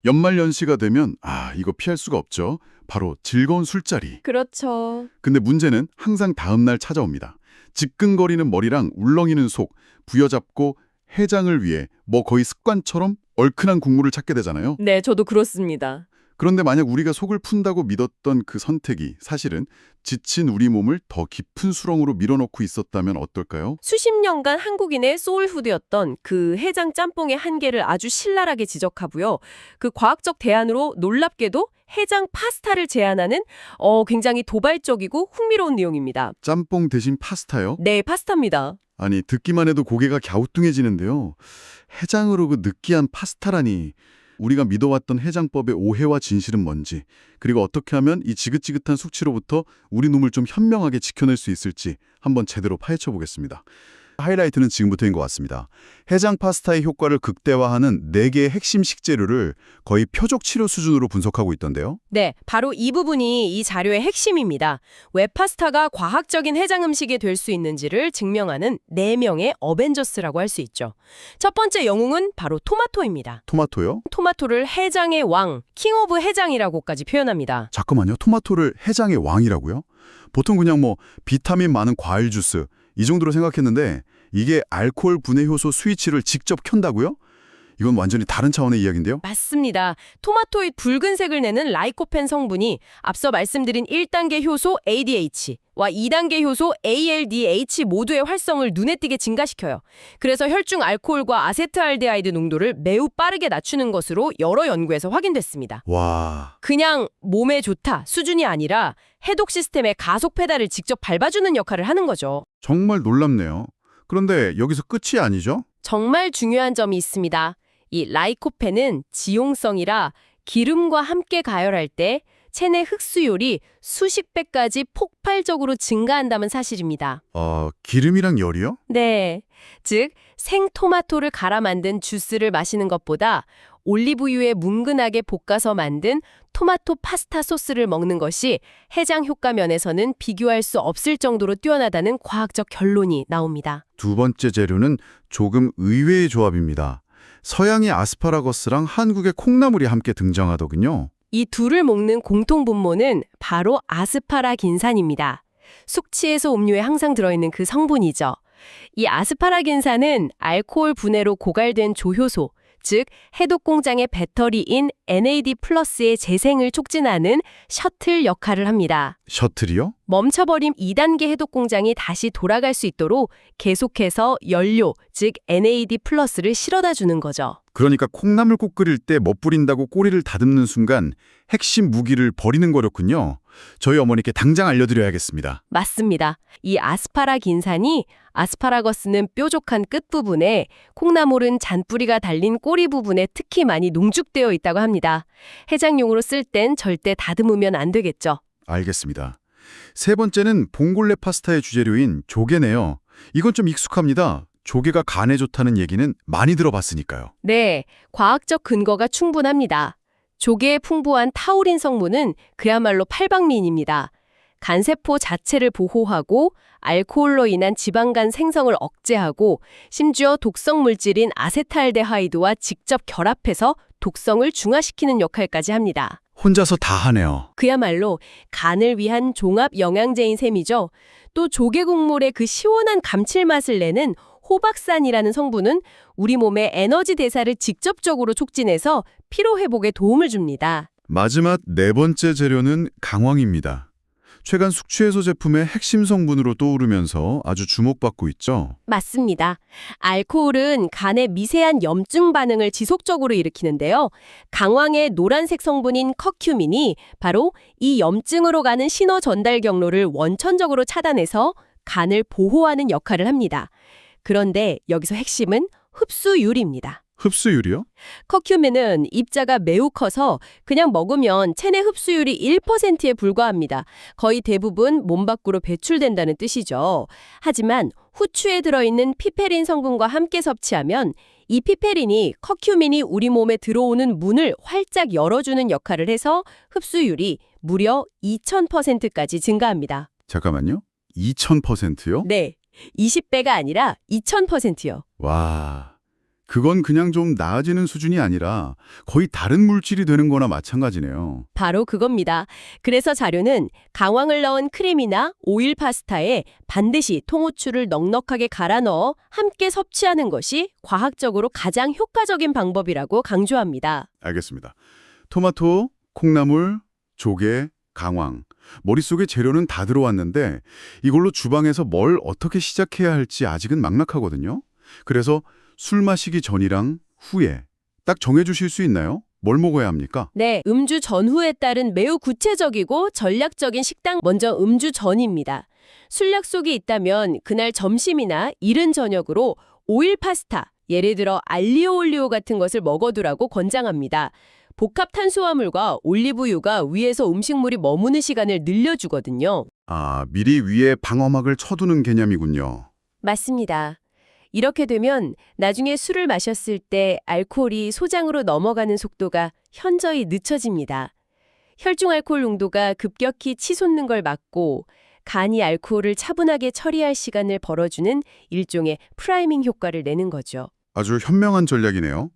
연말연시가 되면 이거 피할 수가 없죠. 바로 즐거운 술자리. 그렇죠. 근데 문제는 항상 다음 날 찾아옵니다. 지끈거리는 머리랑 울렁이는 속, 부여잡고 해장을 위해 거의 습관처럼 얼큰한 국물을 찾게 되잖아요. 네, 저도 그렇습니다. 그런데 만약 우리가 속을 푼다고 믿었던 그 선택이 사실은 지친 우리 몸을 더 깊은 수렁으로 밀어넣고 있었다면 어떨까요? 수십 년간 한국인의 소울푸드였던 그 해장 짬뽕의 한계를 아주 신랄하게 지적하고요. 그 과학적 대안으로 놀랍게도 해장 파스타를 제안하는 굉장히 도발적이고 흥미로운 내용입니다. 짬뽕 대신 파스타요? 네, 파스타입니다. 아니, 듣기만 해도 고개가 갸우뚱해지는데요. 해장으로 그 느끼한 파스타라니. 우리가 믿어왔던 해장법의 오해와 진실은 뭔지, 그리고 어떻게 하면 이 지긋지긋한 숙취로부터 우리 몸을 좀 현명하게 지켜낼 수 있을지 한번 제대로 파헤쳐 보겠습니다. 하이라이트는 지금부터인 것 같습니다. 해장 파스타의 효과를 극대화하는 4개의 핵심 식재료를 거의 표적 치료 수준으로 분석하고 있던데요. 네, 바로 이 부분이 이 자료의 핵심입니다. 왜 파스타가 과학적인 해장 음식이 될 수 있는지를 증명하는 4명의 어벤져스라고 할 수 있죠. 첫 번째 영웅은 바로 토마토입니다. 토마토요? 토마토를 해장의 왕, 킹 오브 해장이라고까지 표현합니다. 잠깐만요. 토마토를 해장의 왕이라고요? 보통 그냥 비타민 많은 과일 주스 이 정도로 생각했는데 이게 알코올 분해 효소 스위치를 직접 켠다고요? 이건 완전히 다른 차원의 이야기인데요. 맞습니다. 토마토의 붉은색을 내는 라이코펜 성분이 앞서 말씀드린 1단계 효소 ADH와 2단계 효소 ALDH 모두의 활성을 눈에 띄게 증가시켜요. 그래서 혈중 알코올과 아세트알데하이드 농도를 매우 빠르게 낮추는 것으로 여러 연구에서 확인됐습니다. 와, 그냥 몸에 좋다 수준이 아니라 해독 시스템의 가속 페달을 직접 밟아주는 역할을 하는 거죠. 정말 놀랍네요. 그런데 여기서 끝이 아니죠? 정말 중요한 점이 있습니다. 이 라이코펜은 지용성이라 기름과 함께 가열할 때 체내 흡수율이 수십 배까지 폭발적으로 증가한다는 사실입니다. 기름이랑 열이요? 네, 즉 생토마토를 갈아 만든 주스를 마시는 것보다 올리브유에 뭉근하게 볶아서 만든 토마토 파스타 소스를 먹는 것이 해장 효과 면에서는 비교할 수 없을 정도로 뛰어나다는 과학적 결론이 나옵니다. 두 번째 재료는 조금 의외의 조합입니다. 서양의 아스파라거스랑 한국의 콩나물이 함께 등장하더군요. 이 둘을 먹는 공통 분모는 바로 아스파라긴산입니다. 숙취해소 음료에 항상 들어있는 그 성분이죠. 이 아스파라긴산은 알코올 분해로 고갈된 조효소, 즉 해독 공장의 배터리인 NAD+의 재생을 촉진하는 셔틀 역할을 합니다. 셔틀이요? 멈춰버린 2단계 해독 공장이 다시 돌아갈 수 있도록 계속해서 연료, 즉 NAD+를 실어다 주는 거죠. 그러니까 콩나물국 끓일 때 멋부린다고 꼬리를 다듬는 순간 핵심 무기를 버리는 거였군요. 저희 어머니께 당장 알려드려야겠습니다. 맞습니다. 이 아스파라긴산이 아스파라거스는 뾰족한 끝부분에 콩나물은 잔뿌리가 달린 꼬리 부분에 특히 많이 농축되어 있다고 합니다. 해장용으로 쓸 땐 절대 다듬으면 안 되겠죠. 알겠습니다. 세 번째는 봉골레 파스타의 주재료인 조개네요. 이건 좀 익숙합니다. 조개가 간에 좋다는 얘기는 많이 들어봤으니까요. 네, 과학적 근거가 충분합니다. 조개의 풍부한 타우린 성분은 그야말로 팔방미인입니다. 간세포 자체를 보호하고 알코올로 인한 지방간 생성을 억제하고 심지어 독성 물질인 아세트알데하이드와 직접 결합해서 독성을 중화시키는 역할까지 합니다. 혼자서 다 하네요. 그야말로 간을 위한 종합 영양제인 셈이죠. 또 조개 국물의 그 시원한 감칠맛을 내는 호박산이라는 성분은 우리 몸의 에너지 대사를 직접적으로 촉진해서 피로 회복에 도움을 줍니다. 마지막 네 번째 재료는 강황입니다. 최근 숙취해소 제품의 핵심 성분으로 떠오르면서 아주 주목받고 있죠. 맞습니다. 알코올은 간의 미세한 염증 반응을 지속적으로 일으키는데요. 강황의 노란색 성분인 커큐민이 바로 이 염증으로 가는 신호 전달 경로를 원천적으로 차단해서 간을 보호하는 역할을 합니다. 그런데 여기서 핵심은 흡수율입니다. 흡수율이요? 커큐민은 입자가 매우 커서 그냥 먹으면 체내 흡수율이 1%에 불과합니다. 거의 대부분 몸 밖으로 배출된다는 뜻이죠. 하지만 후추에 들어있는 피페린 성분과 함께 섭취하면 이 피페린이 커큐민이 우리 몸에 들어오는 문을 활짝 열어주는 역할을 해서 흡수율이 무려 2000%까지 증가합니다. 잠깐만요. 2000%요? 네, 20배가 아니라 2000%요. 와, 그건 그냥 좀 나아지는 수준이 아니라 거의 다른 물질이 되는 거나 마찬가지네요. 바로 그겁니다. 그래서 자료는 강황을 넣은 크림이나 오일 파스타에 반드시 통후추를 넉넉하게 갈아 넣어 함께 섭취하는 것이 과학적으로 가장 효과적인 방법이라고 강조합니다. 알겠습니다. 토마토, 콩나물, 조개, 강황. 머릿속에 재료는 다 들어왔는데 이걸로 주방에서 뭘 어떻게 시작해야 할지 아직은 막막하거든요. 그래서 술 마시기 전이랑 후에 딱 정해주실 수 있나요? 뭘 먹어야 합니까? 네, 음주 전후에 따른 매우 구체적이고 전략적인 식단 먼저 음주 전입니다. 술 약속이 있다면 그날 점심이나 이른 저녁으로 오일 파스타, 예를 들어 알리오 올리오 같은 것을 먹어두라고 권장합니다. 복합 탄수화물과 올리브유가 위에서 음식물이 머무는 시간을 늘려주거든요. 아, 미리 위에 방어막을 쳐두는 개념이군요. 맞습니다. 이렇게 되면 나중에 술을 마셨을 때 알코올이 소장으로 넘어가는 속도가 현저히 늦춰집니다. 혈중 알코올 농도가 급격히 치솟는 걸 막고 간이 알코올을 차분하게 처리할 시간을 벌어주는 일종의 프라이밍 효과를 내는 거죠. 아주 현명한 전략이네요.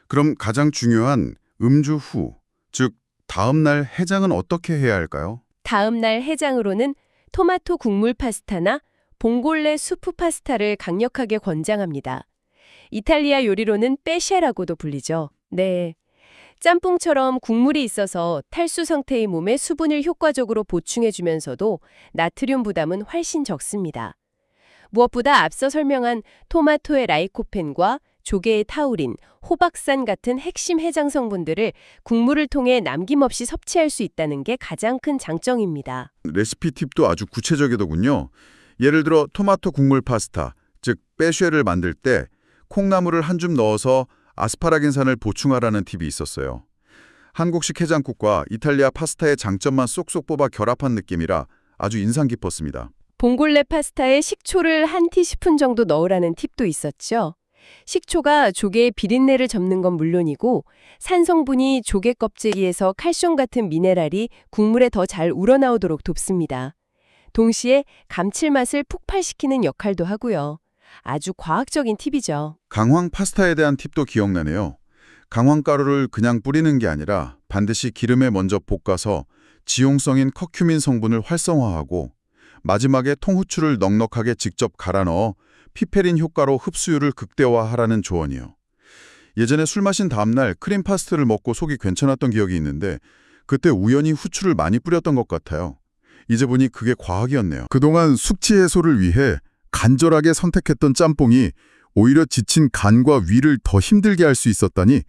그럼 가장 중요한 음주 후, 즉 다음 날 해장은 어떻게 해야 할까요? 다음 날 해장으로는 토마토 국물 파스타나 봉골레 수프 파스타를 강력하게 권장합니다. 이탈리아 요리로는 빼쉐라고도 불리죠. 네. 짬뽕처럼 국물이 있어서 탈수 상태의 몸에 수분을 효과적으로 보충해주면서도 나트륨 부담은 훨씬 적습니다. 무엇보다 앞서 설명한 토마토의 라이코펜과 조개의 타우린, 호박산 같은 핵심 해장 성분들을 국물을 통해 남김없이 섭취할 수 있다는 게 가장 큰 장점입니다. 레시피 팁도 아주 구체적이더군요. 예를 들어 토마토 국물 파스타, 즉 빼쉐를 만들 때 콩나물을 한 줌 넣어서 아스파라긴산을 보충하라는 팁이 있었어요. 한국식 해장국과 이탈리아 파스타의 장점만 쏙쏙 뽑아 결합한 느낌이라 아주 인상 깊었습니다. 봉골레 파스타에 식초를 한 티스푼 정도 넣으라는 팁도 있었죠. 식초가 조개의 비린내를 접는 건 물론이고 산성분이 조개 껍질에서 칼슘 같은 미네랄이 국물에 더 잘 우러나오도록 돕습니다. 동시에 감칠맛을 폭발시키는 역할도 하고요. 아주 과학적인 팁이죠. 강황 파스타에 대한 팁도 기억나네요. 강황가루를 그냥 뿌리는 게 아니라 반드시 기름에 먼저 볶아서 지용성인 커큐민 성분을 활성화하고 마지막에 통후추를 넉넉하게 직접 갈아 넣어 피페린 효과로 흡수율을 극대화하라는 조언이요. 예전에 술 마신 다음날 크림 파스타를 먹고 속이 괜찮았던 기억이 있는데 그때 우연히 후추를 많이 뿌렸던 것 같아요. 이제 보니 그게 과학이었네요. 그동안 숙취 해소를 위해 간절하게 선택했던 짬뽕이 오히려 지친 간과 위를 더 힘들게 할 수 있었다니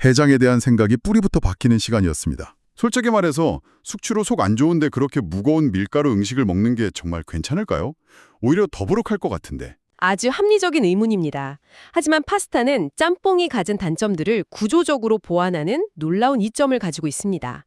해장에 대한 생각이 뿌리부터 바뀌는 시간이었습니다. 솔직히 말해서 숙취로 속 안 좋은데 그렇게 무거운 밀가루 음식을 먹는 게 정말 괜찮을까요? 오히려 더부룩할 것 같은데. 아주 합리적인 의문입니다. 하지만 파스타는 짬뽕이 가진 단점들을 구조적으로 보완하는 놀라운 이점을 가지고 있습니다.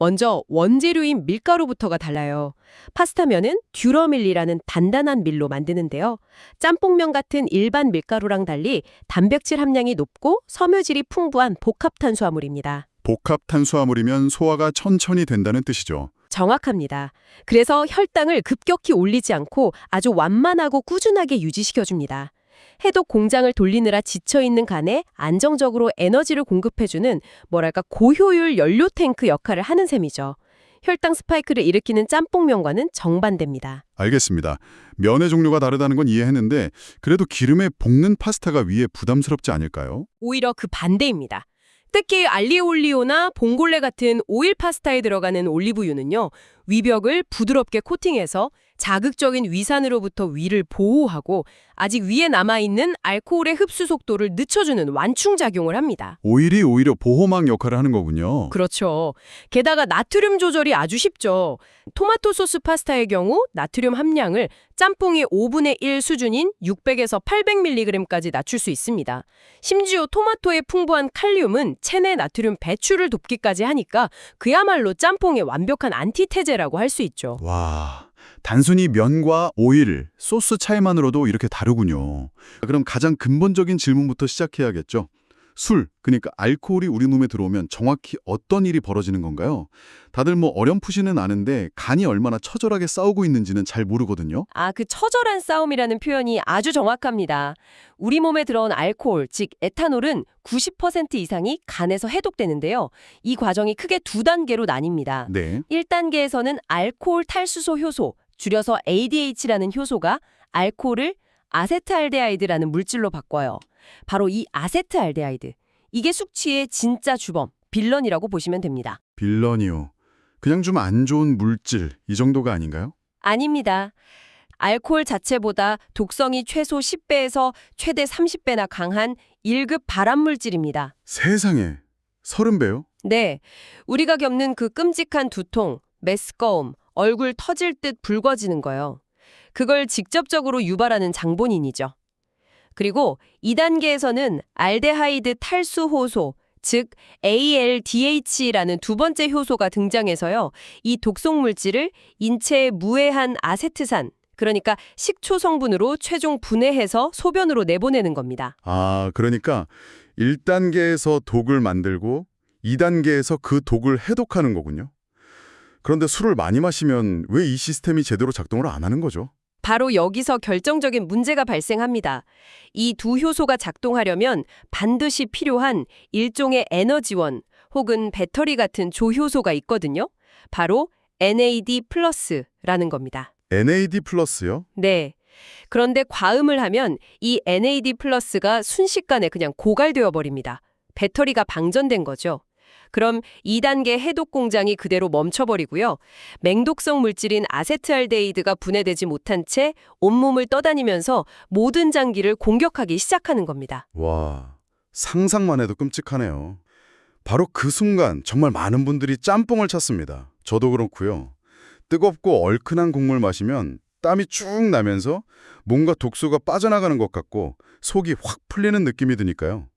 먼저 원재료인 밀가루부터가 달라요. 파스타면은 듀러밀리라는 단단한 밀로 만드는데요. 짬뽕면 같은 일반 밀가루랑 달리 단백질 함량이 높고 섬유질이 풍부한 복합 탄수화물입니다. 복합 탄수화물이면 소화가 천천히 된다는 뜻이죠. 정확합니다. 그래서 혈당을 급격히 올리지 않고 아주 완만하고 꾸준하게 유지시켜줍니다. 해독 공장을 돌리느라 지쳐있는 간에 안정적으로 에너지를 공급해주는 뭐랄까 고효율 연료 탱크 역할을 하는 셈이죠. 혈당 스파이크를 일으키는 짬뽕면과는 정반대입니다. 알겠습니다. 면의 종류가 다르다는 건 이해했는데 그래도 기름에 볶는 파스타가 위에 부담스럽지 않을까요? 오히려 그 반대입니다. 특히 알리올리오나 봉골레 같은 오일 파스타에 들어가는 올리브유는요. 위벽을 부드럽게 코팅해서 자극적인 위산으로부터 위를 보호하고 아직 위에 남아있는 알코올의 흡수 속도를 늦춰주는 완충작용을 합니다. 오일이 오히려 보호막 역할을 하는 거군요. 그렇죠. 게다가 나트륨 조절이 아주 쉽죠. 토마토 소스 파스타의 경우 나트륨 함량을 짬뽕의 5분의 1 수준인 600에서 800mg까지 낮출 수 있습니다. 심지어 토마토의 풍부한 칼륨은 체내 나트륨 배출을 돕기까지 하니까 그야말로 짬뽕의 완벽한 안티테제라고 할 수 있죠. 와, 단순히 면과 오일, 소스 차이만으로도 이렇게 다르군요. 그럼 가장 근본적인 질문부터 시작해야겠죠. 술, 그러니까 알코올이 우리 몸에 들어오면 정확히 어떤 일이 벌어지는 건가요? 다들 뭐 어렴풋이는 아는데 간이 얼마나 처절하게 싸우고 있는지는 잘 모르거든요. 그 처절한 싸움이라는 표현이 아주 정확합니다. 우리 몸에 들어온 알코올, 즉 에탄올은 90% 이상이 간에서 해독되는데요. 이 과정이 크게 두 단계로 나뉩니다. 네. 1단계에서는 알코올 탈수소 효소, 줄여서 ADH라는 효소가 알코올을 아세트알데하이드라는 물질로 바꿔요. 바로 이 아세트알데하이드. 이게 숙취의 진짜 주범, 빌런이라고 보시면 됩니다. 빌런이요. 그냥 좀 안 좋은 물질, 이 정도가 아닌가요? 아닙니다. 알코올 자체보다 독성이 최소 10배에서 최대 30배나 강한 1급 발암물질입니다. 세상에, 30배요? 네, 우리가 겪는 그 끔찍한 두통, 메스꺼움, 얼굴 터질 듯 붉어지는 거요. 그걸 직접적으로 유발하는 장본인이죠. 그리고 2단계에서는 알데하이드 탈수효소, 즉 ALDH라는 두 번째 효소가 등장해서요. 이 독성물질을 인체에 무해한 아세트산, 그러니까 식초 성분으로 최종 분해해서 소변으로 내보내는 겁니다. 그러니까 1단계에서 독을 만들고 2단계에서 그 독을 해독하는 거군요. 그런데 술을 많이 마시면 왜 이 시스템이 제대로 작동을 안 하는 거죠? 바로 여기서 결정적인 문제가 발생합니다. 이 두 효소가 작동하려면 반드시 필요한 일종의 에너지원 혹은 배터리 같은 조효소가 있거든요. 바로 NAD+라는 겁니다. NAD+요? 네. 그런데 과음을 하면 이 NAD+가 순식간에 그냥 고갈되어 버립니다. 배터리가 방전된 거죠. 그럼 2단계 해독 공장이 그대로 멈춰버리고요. 맹독성 물질인 아세트알데히드가 분해되지 못한 채 온몸을 떠다니면서 모든 장기를 공격하기 시작하는 겁니다. 와, 상상만 해도 끔찍하네요. 바로 그 순간 정말 많은 분들이 짬뽕을 찾습니다. 저도 그렇고요. 뜨겁고 얼큰한 국물 마시면 땀이 쭉 나면서 뭔가 독소가 빠져나가는 것 같고 속이 확 풀리는 느낌이 드니까요.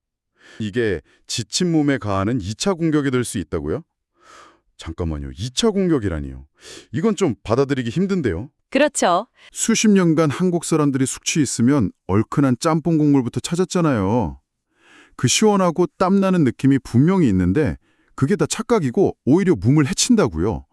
이게 지친 몸에 가하는 2차 공격이 될 수 있다고요? 잠깐만요. 2차 공격이라니요. 이건 좀 받아들이기 힘든데요. 그렇죠. 수십 년간 한국 사람들이 숙취 있으면 얼큰한 짬뽕 국물부터 찾았잖아요. 그 시원하고 땀나는 느낌이 분명히 있는데 그게 다 착각이고 오히려 몸을 해친다고요.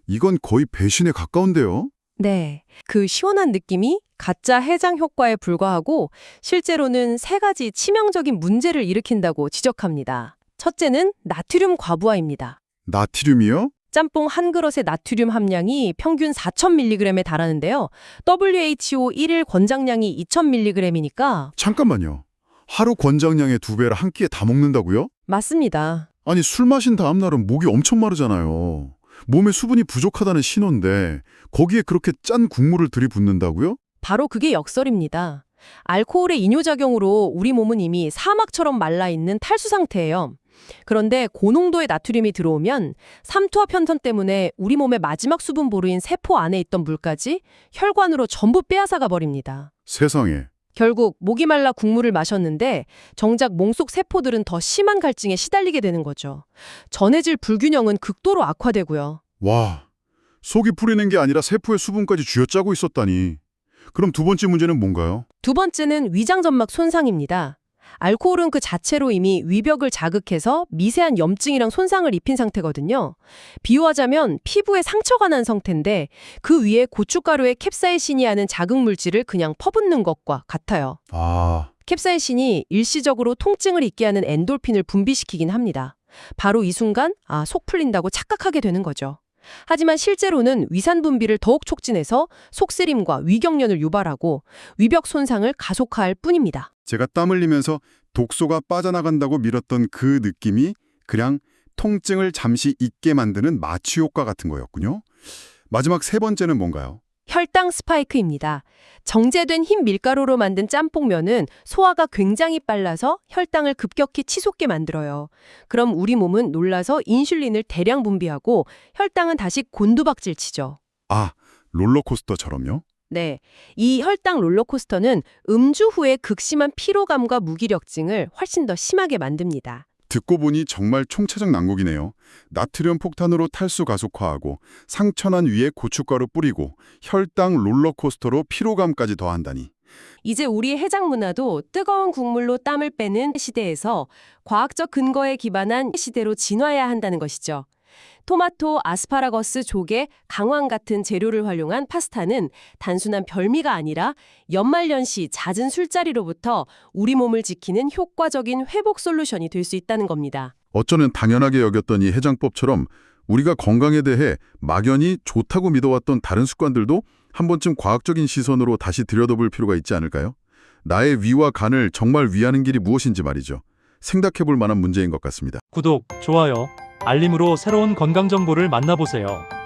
이건 거의 배신에 가까운데요. 네. 그 시원한 느낌이 가짜 해장 효과에 불과하고 실제로는 세 가지 치명적인 문제를 일으킨다고 지적합니다. 첫째는 나트륨 과부하입니다. 나트륨이요? 짬뽕 한 그릇의 나트륨 함량이 평균 4,000mg에 달하는데요. WHO 1일 권장량이 2,000mg이니까 잠깐만요. 하루 권장량의 2배를 한 끼에 다 먹는다고요? 맞습니다. 아니 술 마신 다음 날은 목이 엄청 마르잖아요. 몸에 수분이 부족하다는 신호인데 거기에 그렇게 짠 국물을 들이붓는다고요? 바로 그게 역설입니다. 알코올의 이뇨작용으로 우리 몸은 이미 사막처럼 말라있는 탈수 상태예요. 그런데 고농도의 나트륨이 들어오면 삼투압 현상 때문에 우리 몸의 마지막 수분 보루인 세포 안에 있던 물까지 혈관으로 전부 빼앗아가 버립니다. 세상에. 결국 목이 말라 국물을 마셨는데 정작 몸속 세포들은 더 심한 갈증에 시달리게 되는 거죠. 전해질 불균형은 극도로 악화되고요. 와, 속이 풀리는 게 아니라 세포의 수분까지 쥐어짜고 있었다니. 그럼 두 번째 문제는 뭔가요? 두 번째는 위장점막 손상입니다. 알코올은 그 자체로 이미 위벽을 자극해서 미세한 염증이랑 손상을 입힌 상태거든요. 비유하자면 피부에 상처가 난 상태인데 그 위에 고춧가루에 캡사이신이 하는 자극 물질을 그냥 퍼붓는 것과 같아요. 캡사이신이 일시적으로 통증을 잊게 하는 엔돌핀을 분비시키긴 합니다. 바로 이 순간 속 풀린다고 착각하게 되는 거죠. 하지만 실제로는 위산 분비를 더욱 촉진해서 속쓰림과 위경련을 유발하고 위벽 손상을 가속화할 뿐입니다. 제가 땀 흘리면서 독소가 빠져나간다고 밀었던 그 느낌이 그냥 통증을 잠시 잊게 만드는 마취 효과 같은 거였군요. 마지막 세 번째는 뭔가요? 혈당 스파이크입니다. 정제된 흰 밀가루로 만든 짬뽕면은 소화가 굉장히 빨라서 혈당을 급격히 치솟게 만들어요. 그럼 우리 몸은 놀라서 인슐린을 대량 분비하고 혈당은 다시 곤두박질 치죠. 롤러코스터처럼요? 네, 이 혈당 롤러코스터는 음주 후의 극심한 피로감과 무기력증을 훨씬 더 심하게 만듭니다. 듣고 보니 정말 총체적 난국이네요. 나트륨 폭탄으로 탈수 가속화하고 상처난 위에 고춧가루 뿌리고 혈당 롤러코스터로 피로감까지 더한다니. 이제 우리 해장 문화도 뜨거운 국물로 땀을 빼는 시대에서 과학적 근거에 기반한 시대로 진화해야 한다는 것이죠. 토마토, 아스파라거스, 조개, 강황 같은 재료를 활용한 파스타는 단순한 별미가 아니라 연말연시 잦은 술자리로부터 우리 몸을 지키는 효과적인 회복 솔루션이 될 수 있다는 겁니다. 어쩌면 당연하게 여겼던 이 해장법처럼 우리가 건강에 대해 막연히 좋다고 믿어왔던 다른 습관들도 한 번쯤 과학적인 시선으로 다시 들여다볼 필요가 있지 않을까요? 나의 위와 간을 정말 위하는 길이 무엇인지 말이죠. 생각해볼 만한 문제인 것 같습니다. 구독, 좋아요, 알림으로 새로운 건강 정보를 만나보세요.